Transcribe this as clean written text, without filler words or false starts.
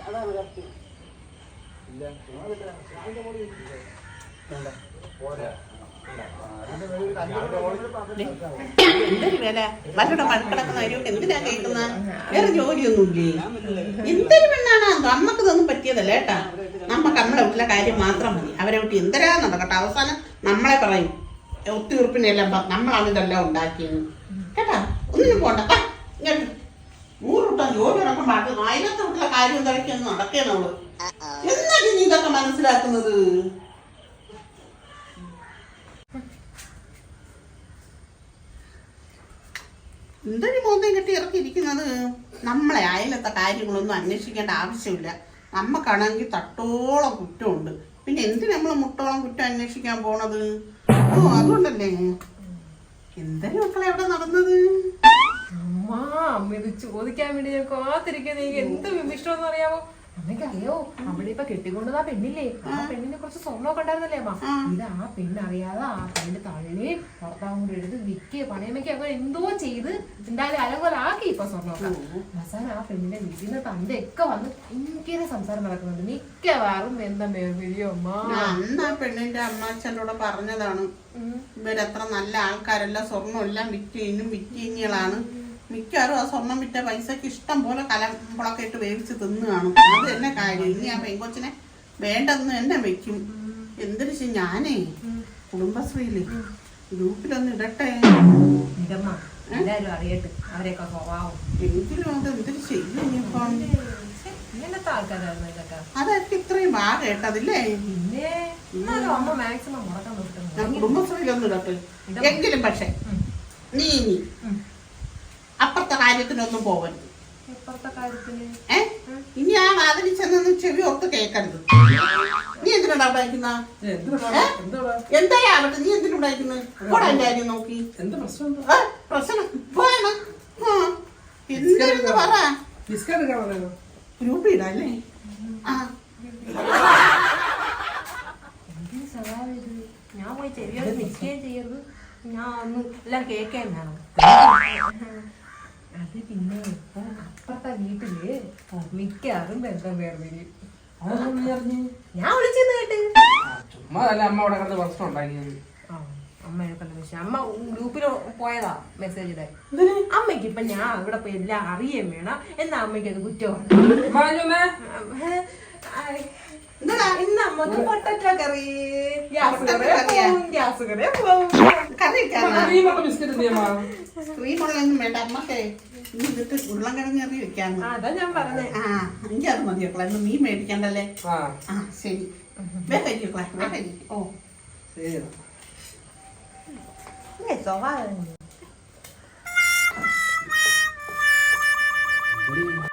എന്തൊരു വില വല്ലയുടെ മഴക്കിടക്കുന്ന അരിയോട്ട് എന്തിനാ കേൾക്കുന്ന? വേറെ ജോലിയൊന്നുമില്ലേ? എന്തൊരു പെണ്ണാണ് നമ്മക്ക് ഇതൊന്നും പറ്റിയതല്ല കേട്ടാ. നമ്മക്ക് നമ്മളെ വീട്ടിലെ കാര്യം മാത്രം മതി. അവരെ വീട്ടിൽ എന്തരാ നടക്കട്ടെ. അവസാനം നമ്മളെ പറയും ഒത്തുതീർപ്പിനെല്ലാം നമ്മളാണ് ഇതെല്ലാം ഉണ്ടാക്കിയെന്ന് കേട്ടാ. ഒന്നിനും പോണ്ട ഇങ്ങോട്ട് 100 കൂട്ടം ജോലി നടക്കുമ്പോൾ അത് അയലത്തെ വീട്ടിലെ കാര്യം എന്തൊക്കെയൊന്നും നടക്കുകയാണ് അവള്. എന്നിട്ട് നീ ഇതൊക്കെ മനസ്സിലാക്കുന്നത്? എന്തൊരു മോന്തയും കെട്ടി ഇറക്കിയിരിക്കുന്നത്? നമ്മളെ അയലത്തെ കാര്യങ്ങളൊന്നും അന്വേഷിക്കേണ്ട ആവശ്യമില്ല. നമ്മക്കാണെങ്കിൽ തട്ടോളം കുറ്റമുണ്ട്. പിന്നെ എന്തിനു നമ്മൾ മുട്ടോളം കുറ്റം അന്വേഷിക്കാൻ പോണത്? ഓ അതുകൊണ്ടല്ലേ. എന്തൊരു മക്കളെ എവിടെ നടന്നത്? അമ്മ ഇത് ചോദിക്കാൻ വേണ്ടി ഞാൻ കാത്തിരിക്കുന്നത്. എനിക്ക് എന്ത് വിമിഷ്ടമെന്ന് അറിയാമോ? അമ്മയ്ക്കറിയോ അവിടെ ഇപ്പൊ കെട്ടിക്കൊണ്ടത് ആ പെണ്ണില്ലേ? ആ പെണ്ണിനെ കുറച്ച് സ്വർണ്ണമൊക്കെ ഉണ്ടായിരുന്നല്ലേ അമ്മ? ഇത് ആ പെണ്ണറിയാതെ ആ പെണ്ണിന്റെ തള്ളിയും ഭർത്താവും കൂടി എടുത്ത് വിൽക്കുക പണയമ്മയ്ക്ക് അങ്ങനെ എന്തോ ചെയ്ത് എന്തായാലും അലങ്കോലാക്കി ഇപ്പൊ സ്വർണ്ണമൊക്കെ. അവസാനം ആ പെണ്ണിന്റെ വീട്ടിൽ നിന്ന് തന്റെയൊക്കെ വന്ന് ഭയങ്കര സംസാരം നടക്കുന്നുണ്ട്. മിക്കവാറും എന്താ മേയോ അമ്മ. അന്ന് ആ പെണ്ണിന്റെ അമ്മാച്ചനോട് പറഞ്ഞതാണ് ഇവരത്ര നല്ല ആൾക്കാരല്ല, സ്വർണ്ണം എല്ലാം വിറ്റിങ്ങളാണ്. മിക്കവാറും ആ സ്വർണം വിറ്റ പൈസക്ക് ഇഷ്ടം പോലെ കലമ്പളൊക്കെ ഇട്ട് വേവിച്ച് തിന്നു കാണും. അത് തന്നെ കാര്യം. ഇനി ആ പെങ്കൊച്ചിനെ വേണ്ടെന്ന് എന്നെ വെക്കും. എന്തിനു ഞാനേ കുടുംബശ്രീയില് ഗ്രൂപ്പിലൊന്ന് ഇടട്ടെ. എല്ലാരും അറിയട്ടെ അവരെയൊക്കെ സ്വഭാവം. എങ്കിലും അത് എന്തിനു ചെയ്യും ഇനിയിപ്പം? ഇങ്ങനത്തെ ആൾക്കാരായിരുന്നു ഇതൊക്കെ. അതൊക്കെ ഇത്രയും ഭാഗം കേട്ടതില്ലേ? പിന്നെ അമ്മ മാക്സിമം മുടക്കാൻ നോക്കണം. ഞാൻ കുടുംബശ്രീയിലൊന്നും ഇടട്ടെ. എങ്കിലും പക്ഷെ നീ അപ്പുറത്തെ കാര്യത്തിനൊന്നും പോകരുത്. ഇനി ആ വാതിൽ ചെന്നൊന്നും ചെവി ഓർത്ത് കേൾക്കരുത്. നീ എന്തിനാ ഉണ്ടായിരിക്കുന്ന? എന്തായാ ആവട്ടെ, നീ എന്തിനുണ്ടായിരിക്കുന്നത്? കൂടെ എന്റെ കാര്യം നോക്കി പ്രശ്നം പോയാണ്. എന്തായിരുന്നു പറ. ഗ്രൂപ്പ് ഇടല്ലേ? ഞാൻ പോയി ചെവിയോട് നിൽക്കുകയും ചെയ്യരുത്. ഞാൻ ഒന്ന് എല്ലാം കേൾക്കാൻ വേണം. അത് പിന്നെ ഇപ്പൊ അപ്പുറത്തെ വീട്ടില് മിക്കാറും ബന്ധം വേർതിരി. ഞാൻ വിളിച്ചെന്ന് കേട്ട് അമ്മ ഗ്രൂപ്പിൽ പോയതാ മെസ്സേജ് ഇടാൻ. അമ്മയ്ക്ക് ഇപ്പൊ ഞാൻ ഇവിടെ പോയി എല്ലാം അറിയാൻ വേണം എന്നാ അമ്മയ്ക്ക് അത് കുറ്റമാണ്. ഇന്ന് അമ്മക്ക് പൊട്ടറ്റോ കറി, ഗ്യാസ് കറി പോവും. ക്രീമുള്ളൊന്നും വേണ്ട അമ്മക്കേ. ഇതിട്ട് ഉരുളം കിഴങ്ങറി വെക്കാന്ന്. അതാ ഞാൻ പറഞ്ഞേ. എനിക്ക് അത് മതിയൊക്കെ. നീ മേടിക്കണ്ടല്ലേ? ശരി. വേഗം ഓ ശരി.